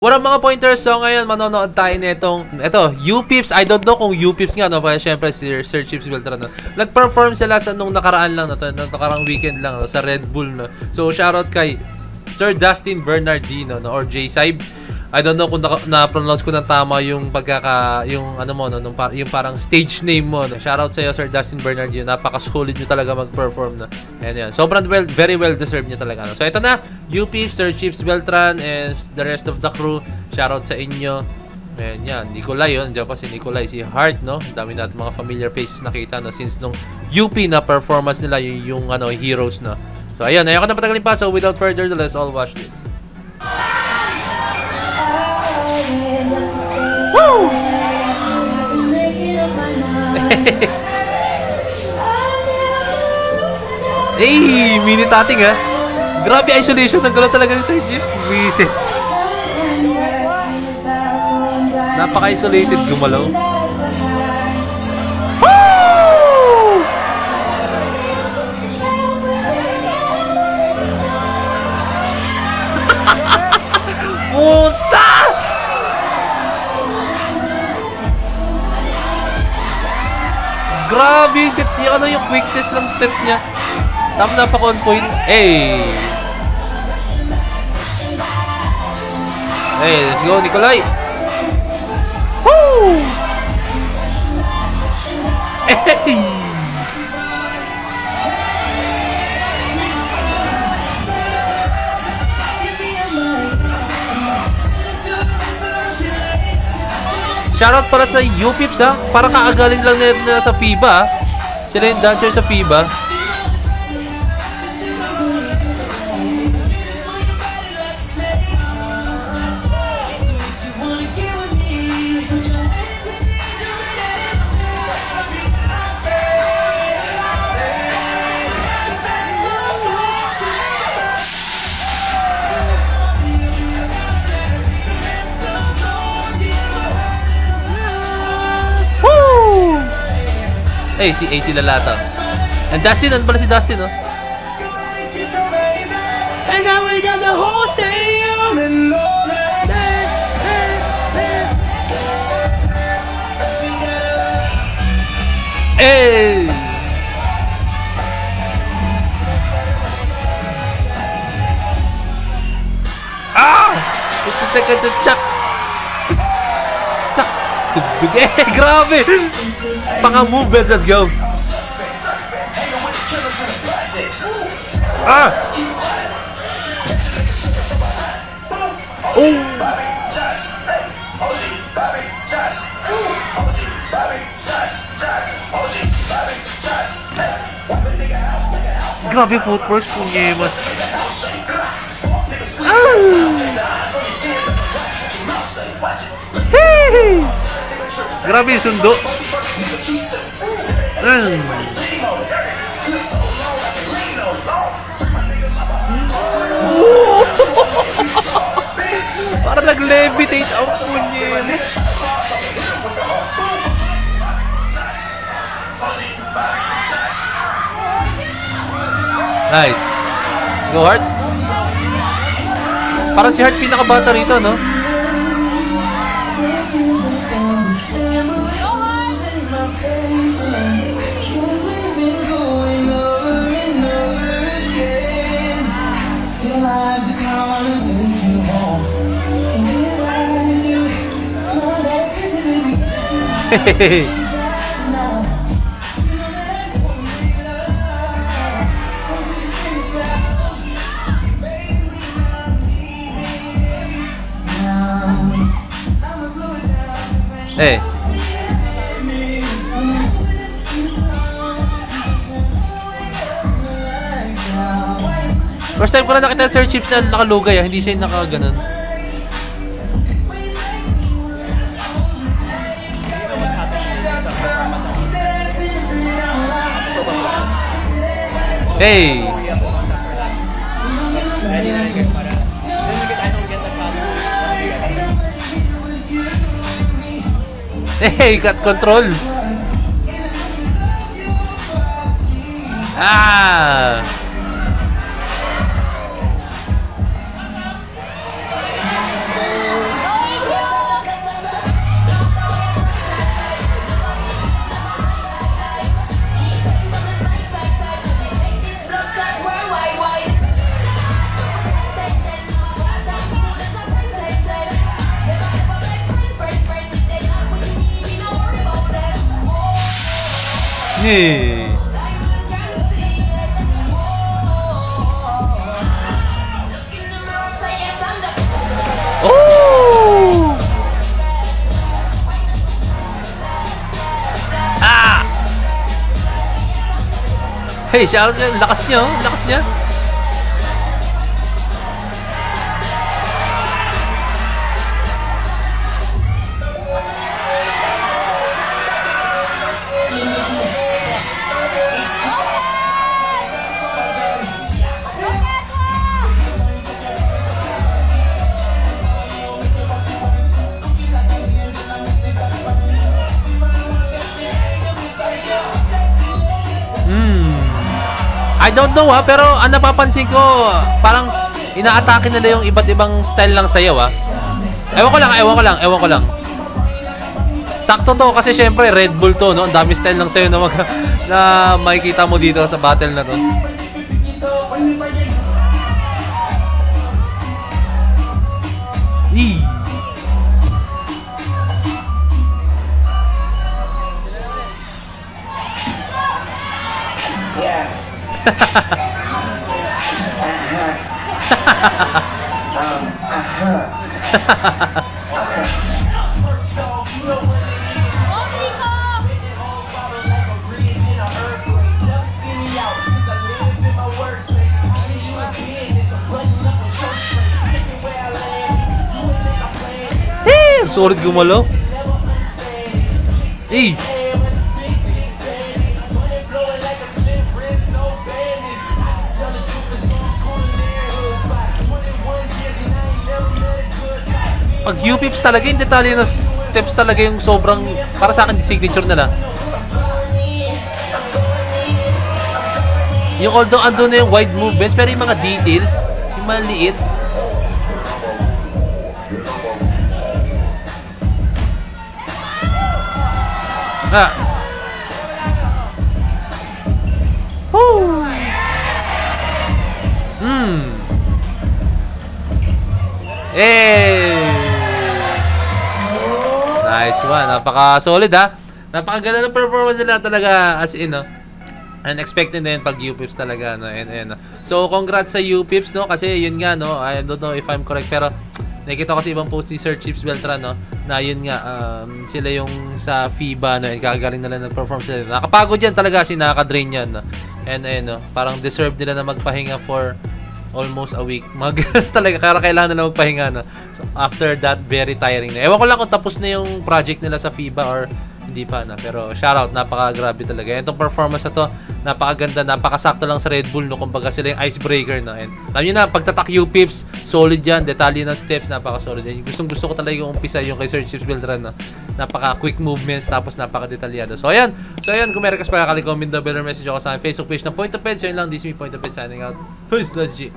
What up mga pointers? So ngayon manonood tayo nitong U-Pips. I don't know kung U-Pips nga no, pero syempre si Sir Chips Beltran no. Nag-perform sila sa nung nakaraan lang no, nung nakarang weekend lang no, sa Red Bull no. So shoutout kay Sir Dustin Bernardino no, or J-Sybe. I don't know kung na-pronounce ko ng tama yung yung ano mo no, yung parang stage name mo no. Shoutout sa iyo Sir Dustin Bernardino. Napaka-solid niyo talaga mag-perform na. Ayan yan. Sobrang very well deserved niyo talaga no. So ito na, U-Pips, Sir Chips Beltran and the rest of the crew. Shoutout sa inyo. Ayan yan, Nicolay yun. Diyan pa si Nicolay, si Heart no. Dami natin mga familiar faces nakita no since nung UP na performance nila yung Heroes no. So ayan, ayoko na patagalin pa. So without further ado, let's all watch this. Woo! Hey, mini tating ha. Grabe isolation, naggulo talaga yung Sir Chips. Visit. Napaka-isolated gumalaw. Woo! Puta! Grabe, yung quickness ng steps niya. Napaka-on point. Hey! Hey, let's go, Nicolay! Woo! Hey! Shoutout para sa U-Pips ha. Parang kaagaling lang na sa FIBA ha. Sila yung dancer sa FIBA. Eh, si AC Lalata. And Dustin, ano pala si Dustin, no? And now we got the whole stadium and all that. Hey! Ah! 50 seconds to chuck. Eh, grabe! Paka-move, let's go! Ah! Oh! Grabe footwork, punyemas! Ah! Hey! Grabe yung sundo. Para nag-levitate ang punyin. Nice. Let's go, Heart. Parang si Heart pinakabata rito, no? Hey. First time ko na nakita Sir Chips na nakalugay, hindi siya nakaganon. Hey! Hey, cut control! Ah! Hey. Oh! Ah! Hey, Charlotte, lakas niya, oh. Lakas niya. I don't know ha, pero ang napapansin ko, parang inaatake nila yung iba't ibang style ng sayaw ha. Ewan ko lang. Sakto to kasi syempre Red Bull to, no? Ang dami style ng sayaw na makikita mo dito sa battle na to. Eee! Solid gumalaw. Eh! Pag U-Pips talaga, yung detalye na steps talaga yung sobrang, para sa akin, signature nila. Yung although andun na yung wide movements, pero yung mga details, yung maliit. Ah! Woo! Nice one. Napaka-solid ha. Napakaganda ng performance nila talaga as in, no? Unexpected na yun pag U-Pips talaga, no? And so, congrats sa U-Pips, no? Kasi yun nga, no? I don't know if I'm correct, pero nakikita ko kasi ibang post ni Sir Chips Beltran, no? Na yun nga, sila yung sa FIBA, no? And kagaling nila nag-perform sila. Nakapagod yan talaga kasi nakaka-drain yan, no? And no? Parang deserve nila na magpahinga for almost a week. Talaga, kailangan nila magpahinga, no? So, after that, very tiring na. Ewan ko lang kung tapos na yung project nila sa FIBA or hindi pa na. Pero shoutout, napaka-grabe talaga. Itong performance na to, napakaganda, napakasakto lang sa Red Bull, no? Kumbaga sila yung icebreaker, no? And alam nyo na, pagtatak U-Pips, solid yan. Detalye ng steps, napaka-solid yan. Gustong-gusto ko talaga yung umpisa yung kay Sir Chips Beltran, no? Napaka-quick movements, tapos napaka-detalyado. So, ayan. Kung meron ka pa comment down below, message ako sa akin Facebook page ng Point of Ed. So, yun lang, this is me, Point of Ed, signing out. Peace, let's G.